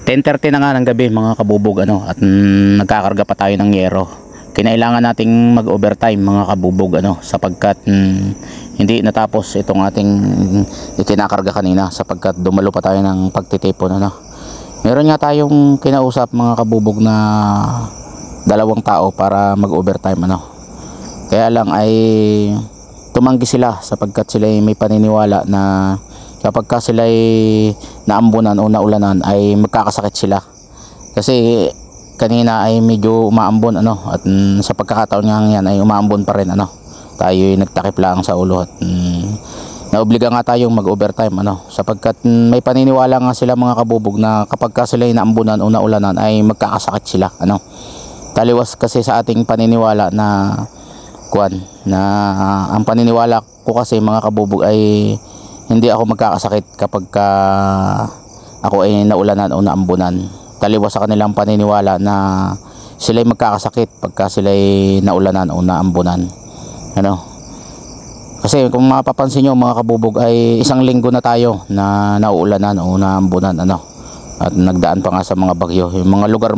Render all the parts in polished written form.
10:30 na nga ng gabi mga kabubog at nagkakarga pa tayo ng yero. Kinailangan nating mag-overtime mga kabubog sapagkat hindi natapos itong ating ikinakarga kanina sapagkat dumalo pa tayo ng pagtitipon Meron nga tayong kinausap mga kabubog na dalawang tao para mag-overtime Kaya lang ay tumanggi sila sapagkat sila ay may paniniwala na kapag ka sila ay naambunan o naulanan ay magkakasakit sila. Kasi kanina ay medyo umaambon at sa pagkakataon nga yan ay umaambon pa rin Tayo ay nagtakip lang sa ulo at naobliga nga tayong mag-overtime sapagkat may paniniwala nga sila mga kabubog na kapag ka sila ay naambunan o naulanan ay magkakasakit sila Taliwas kasi sa ating paniniwala na ang paniniwala ko kasi mga kabubog ay hindi ako magkakasakit kapag ka ako ay naulanan o naambunan. Taliwas sa kanilang paniniwala na sila ay magkakasakit pagka sila ay naulanan o naambunan. Kasi kung mapapansin nyo mga kabubog ay isang linggo na tayo na nauulanan o naambunan At nagdaan pa nga sa mga bagyo. Yung mga lugar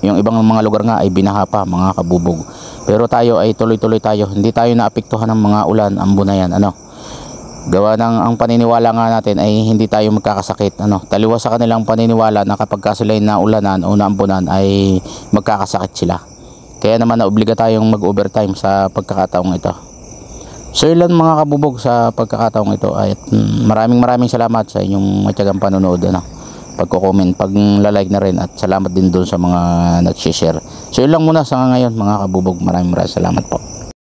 yung ibang mga lugar nga ay binaha pa mga kabubog. Pero tayo ay tuloy-tuloy tayo. Hindi tayo naapektuhan ng mga ulan, ambunan yan Gawa ng ang paniniwala nga natin ay hindi tayo magkakasakit Taliwas sa kanilang paniniwala na kapag ka sila naulanan o naambunan ay magkakasakit sila. Kaya naman naobliga tayong mag-overtime sa pagkakataong ito. So yun mga kabubog sa pagkakataong ito ay maraming salamat sa inyong matyagang panonood pagko-comment, pag-like na rin at salamat din doon sa mga nag-share. So yun lang muna sa ngayon mga kabubog. Maraming salamat po.